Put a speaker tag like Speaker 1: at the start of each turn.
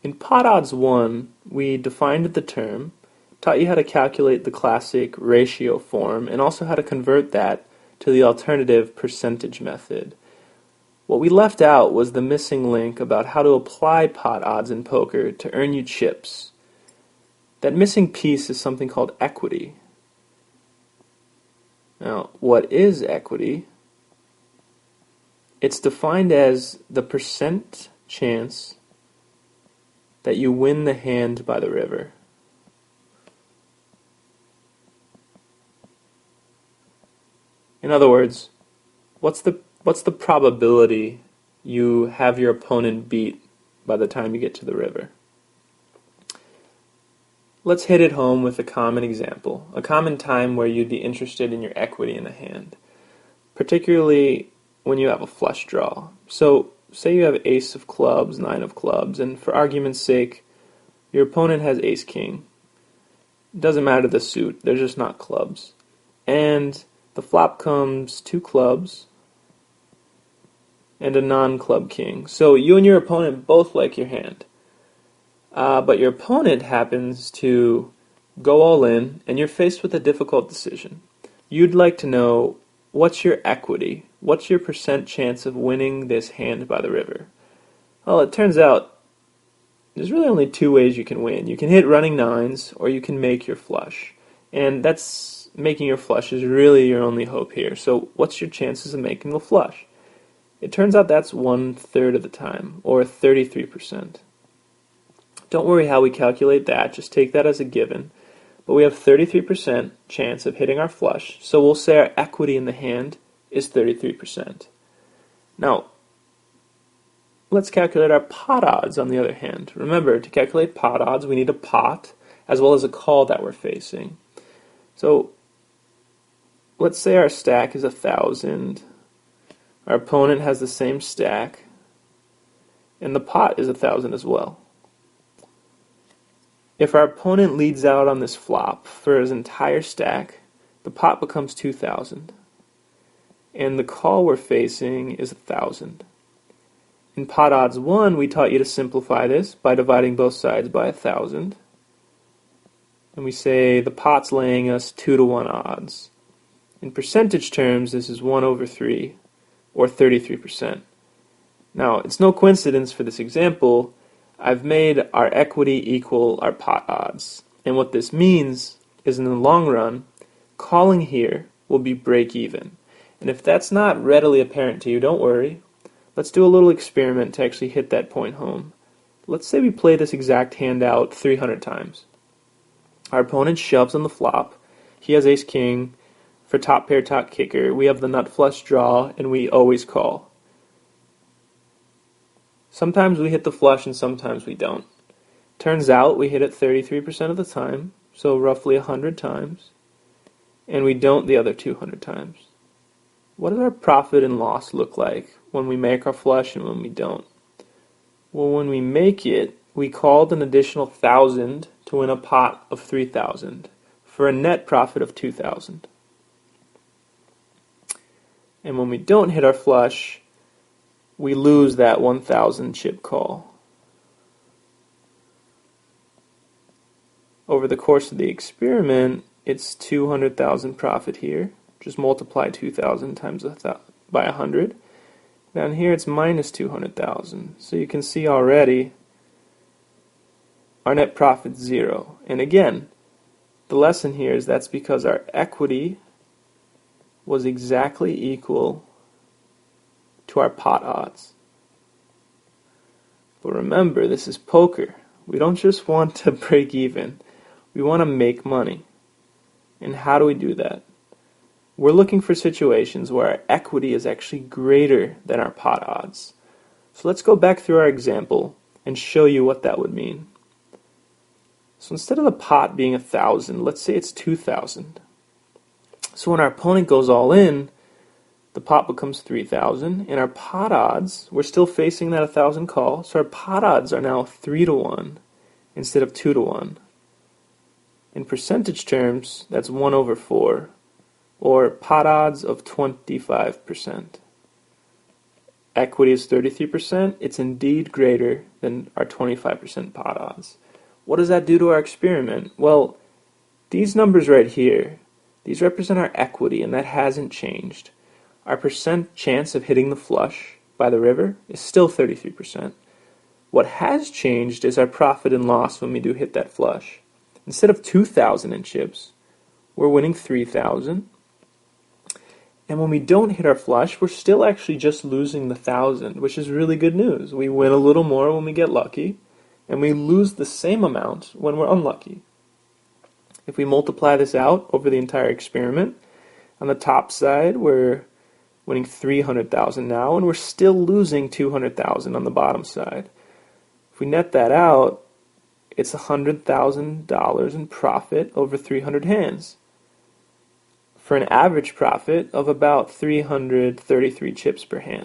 Speaker 1: In pot odds 1, we defined the term, taught you how to calculate the classic ratio form, and also how to convert that to the alternative percentage method. What we left out was the missing link about how to apply pot odds in poker to earn you chips. That missing piece is something called equity. Now, what is equity? It's defined as the percent chance that you win the hand by the river. In other words, what's the probability you have your opponent beat by the time you get to the river? Let's hit it home with a common example, a common time where you'd be interested in your equity in the hand, particularly when you have a flush draw. So, say you have ace of clubs, nine of clubs, and for argument's sake, your opponent has ace king. It doesn't matter the suit, they're just not clubs. And the flop comes two clubs and a non-club king. So you and your opponent both like your hand. But your opponent happens to go all in, and you're faced with a difficult decision. You'd like to know, what's your equity? What's your percent chance of winning this hand by the river? Well, it turns out there's really only two ways you can win. You can hit running nines, or you can make your flush. And that's making your flush is really your only hope here. So what's your chances of making the flush? It turns out that's 1/3 of the time, or 33%. Don't worry how we calculate that, just take that as a given. But we have 33% chance of hitting our flush, so we'll say our equity in the hand is 33%. Now, let's calculate our pot odds on the other hand. Remember, to calculate pot odds, we need a pot as well as a call that we're facing. So, let's say our stack is 1,000. Our opponent has the same stack, and the pot is 1,000 as well. If our opponent leads out on this flop for his entire stack, the pot becomes 2,000. And the call we're facing is 1,000. In pot odds 1, we taught you to simplify this by dividing both sides by 1,000. And we say the pot's laying us 2-to-1 odds. In percentage terms, this is 1/3, or 33%. Now, it's no coincidence for this example, I've made our equity equal our pot odds. And what this means is in the long run, calling here will be break even. And if that's not readily apparent to you, don't worry. Let's do a little experiment to actually hit that point home. Let's say we play this exact hand out 300 times. Our opponent shoves on the flop. He has ace king. For top pair, top kicker, we have the nut flush draw, and we always call. Sometimes we hit the flush and sometimes we don't. Turns out we hit it 33% of the time, so roughly 100 times, and we don't the other 200 times. What does our profit and loss look like when we make our flush and when we don't? Well, when we make it, we called an additional 1,000 to win a pot of 3,000 for a net profit of 2,000. And when we don't hit our flush, we lose that 1,000 chip call. Over the course of the experiment, it's 200,000 profit here. Just multiply 2,000 times by 100. Down here it's minus 200,000. So you can see already our net profit's 0. And again, the lesson here is that's because our equity was exactly equal to our pot odds. But remember, this is poker. We don't just want to break even. We want to make money. And how do we do that? We're looking for situations where our equity is actually greater than our pot odds. So let's go back through our example and show you what that would mean. So instead of the pot being 1,000, let's say it's 2,000. So when our opponent goes all in, the pot becomes 3,000, and our pot odds, we're still facing that 1,000 call, so our pot odds are now 3-to-1 instead of 2-to-1. In percentage terms, that's 1/4, or pot odds of 25%. equity is 33%, it's indeed greater than our 25% pot odds. What does that do to our experiment? Well, these numbers right here, these represent our equity, and that hasn't changed. Our percent chance of hitting the flush by the river is still 33%. What has changed is our profit and loss when we do hit that flush. Instead of 2,000 in chips, we're winning 3,000. And when we don't hit our flush, we're still actually just losing the 1,000, which is really good news. We win a little more when we get lucky, and we lose the same amount when we're unlucky. If we multiply this out over the entire experiment, on the top side, we're winning 300,000 now, and we're still losing 200,000 on the bottom side. If we net that out, it's $100,000 in profit over 300 hands, for an average profit of about 333 chips per hand.